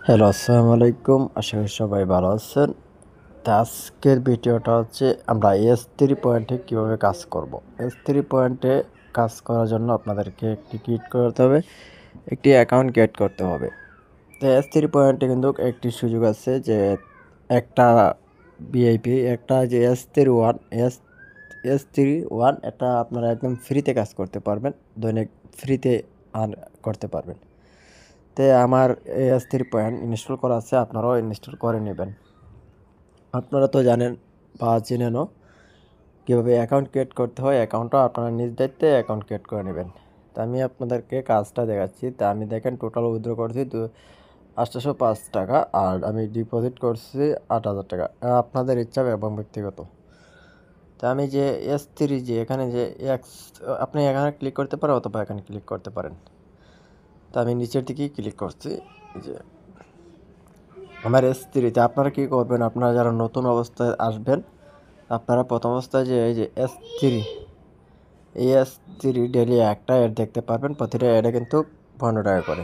Hello, আসসালামু আলাইকুম। আশা করি সবাই ভালো আছেন। তো আজকের ভিডিওটা হচ্ছে আমরা S3 পয়েন্টে কীভাবে কাজ করব। S3 পয়েন্টে কাজ করার জন্য আপনাদেরকে একটি ক্রিয়েট করতে হবে, একটি অ্যাকাউন্ট ক্রিয়েট করতে হবে। তো S3 পয়েন্টে কিন্তু একটি সুযোগ আছে যে একটা ভিআইপি, একটা যে S31 S31 এটা আপনারা একদম ফ্রিতে কাজ করতে পারবেন, দৈনিক ফ্রিতে আর্ন করতে পারবেন। তে আমার S3 পয়েন্ট ইনস্টল করা আছে, আপনারাও ইনস্টল করে নেবেন। আপনারা তো জানেন বা চেনেনও কীভাবে অ্যাকাউন্ট ক্রিয়েট করতে হয়। অ্যাকাউন্টটা আপনারা নিজ দায়িত্বে অ্যাকাউন্ট ক্রিয়েট করে নেবেন। তো আমি আপনাদেরকে কাজটা দেখাচ্ছি। তা আমি দেখেন টোটাল উইথড্র করছি 805 টাকা, আর আমি ডিপোজিট করছি 8,000 টাকা। আপনাদের ইচ্ছা এবং ব্যক্তিগত। তো আমি যে S3 যে এখানে যে আপনি এখানে ক্লিক করতে পারেন অথবা এখানে ক্লিক করতে পারেন। তো আমি নিচের দিকেই ক্লিক করছি যে আমার S3-তে আপনারা কী করবেন, আপনারা যারা নতুন অবস্থায় আসবেন, আপনারা প্রথম অবস্থায় যে এই যে S3 ডেলি একটা অ্যাড দেখতে পারবেন। প্রতিটা অ্যাডে কিন্তু 15 টাকা করে।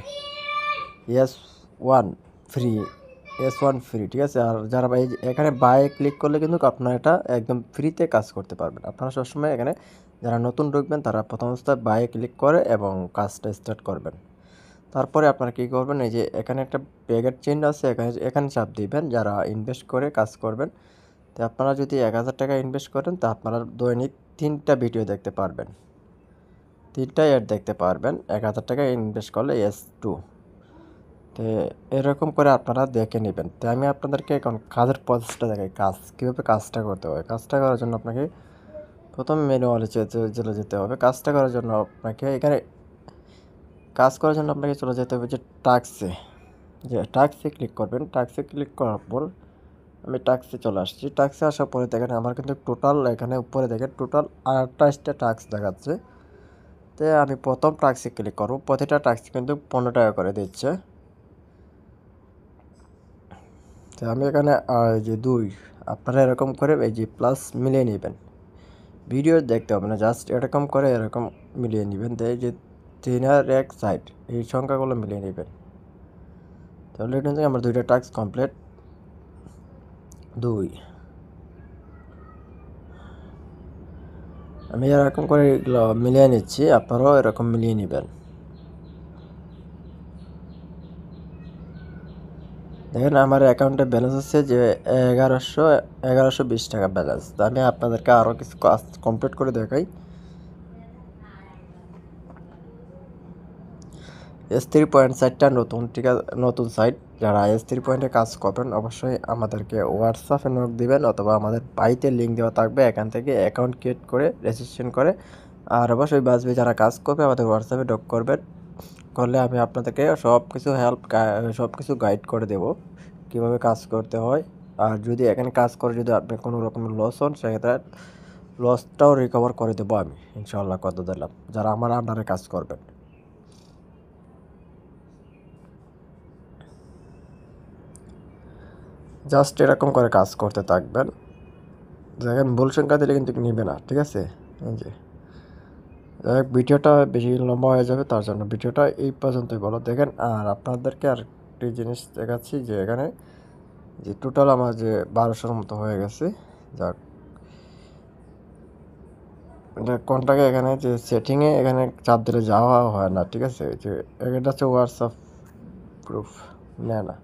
S1 ফ্রি, S1 ফ্রি, ঠিক আছে। আর যারা এই এখানে বায়ে ক্লিক করলে কিন্তু আপনারা এটা একদম ফ্রিতে কাজ করতে পারবেন। আপনারা সবসময় এখানে যারা নতুন ঢুকবেন তারা প্রথম অবস্থায় বায়ে ক্লিক করে এবং কাজটা স্টার্ট করবেন। তারপরে আপনারা কী করবেন, এই যে এখানে একটা ব্যাগের চিহ্ন আছে, এখানে চাপ দিবেন যারা ইনভেস্ট করে কাজ করবেন। তো আপনারা যদি 1,000 টাকা ইনভেস্ট করেন তা আপনারা দৈনিক 3টা ভিডিও দেখতে পারবেন, 3টা অ্যাড দেখতে পারবেন 1,000 টাকা ইনভেস্ট করলে S2। তো এরকম করে আপনারা দেখে নেবেন। তো আমি আপনাদেরকে এখন কাজের প্রসেসটা দেখাই, কীভাবে কাজটা করতে হয়। কাজটা করার জন্য আপনাকে প্রথমে ম্যানুয়ালে চলে যেতে হবে। কাজটা করার জন্য আপনাকে চলে যেতে হবে যে টাস্কে ক্লিক করবেন। টাস্কে ক্লিক করার পর আমি টাস্কে চলে আসছি। টাস্কে আসার পরে দেখেন আমার কিন্তু টোটাল এখানে উপরে দেখেন টোটাল 28টা টাস্ক দেখাচ্ছে। তো আমি প্রথম টাস্কে ক্লিক করব। প্রতিটা টাস্ক কিন্তু 15 টাকা করে দিচ্ছে। তো আমি এখানে এই যে 2 আপনারা এরকম করে এই যে প্লাস মিলিয়ে নেবেন। ভিডিও দেখতে হবে না, জাস্ট এরকম করে এরকম মিলিয়ে নেবেন। তো এই যে 3 আর 1 সাইড এই সংখ্যাগুলো মিলিয়ে নেবেন। তাহলে কিন্তু আমার 2টা টাস্ক কমপ্লিট। 2 আমি এরকম করে এগুলো মিলিয়ে নিচ্ছি, আপনারাও এরকম মিলিয়ে নেবেন। দেখেন আমার অ্যাকাউন্টে ব্যালেন্স আছে যে 1120 টাকা ব্যালেন্স। তো আমি আপনাদেরকে আরও কিছু কাজ কমপ্লিট করে দেখাই। S3 পয়েন্ট সাইটটা নতুন, ঠিক আছে, নতুন সাইট। যারা S3 পয়েন্টে কাজ করবেন অবশ্যই আমাদেরকে হোয়াটসঅ্যাপে নক দিবেন অথবা আমাদের বাড়িতে লিঙ্ক দেওয়া থাকবে, এখান থেকে অ্যাকাউন্ট ক্রিয়েট করে রেজিস্ট্রেশন করে। আর অবশ্যই বাসবে যারা কাজ করবে আমাদের হোয়াটসঅ্যাপে নক করবেন, করলে আমি আপনাদেরকে সব কিছু গাইড করে দেব কীভাবে কাজ করতে হয়। আর যদি এখানে কাজ করে যদি আপনি কোনো রকম লস হন, সেক্ষেত্রে লসটাও রিকভার করে দেবো আমি, ইনশাআল্লাহ কথা দিলাম, যারা আমার আন্ডারে কাজ করবেন। জাস্ট এরকম করে কাজ করতে থাকবেন। দেখেন ভুল সংখ্যা দিলে কিন্তু নিবে না, ঠিক আছে। এই যে ভিডিওটা বেশি লম্বা হয়ে যাবে, তার জন্য ভিডিওটা এই পর্যন্তই বলো দেখেন। আর আপনাদেরকে আর একটি জিনিস দেখাচ্ছি যে এখানে যে টোটাল আমার যে 1200-র মতো হয়ে গেছে। যাক, কোনটাকে এখানে যে সেটিংয়ে এখানে চাপ দিলে যাওয়া হয় না, ঠিক আছে। যে এটা হচ্ছে হোয়াটসঅ্যাপ গ্রুপ না,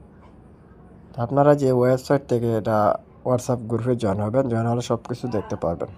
আপনারা যে ওয়েবসাইট থেকে এটা হোয়াটসঅ্যাপ গ্রুপে জয়েন হবেন, জয়েন হলে সব কিছু দেখতে পারবেন।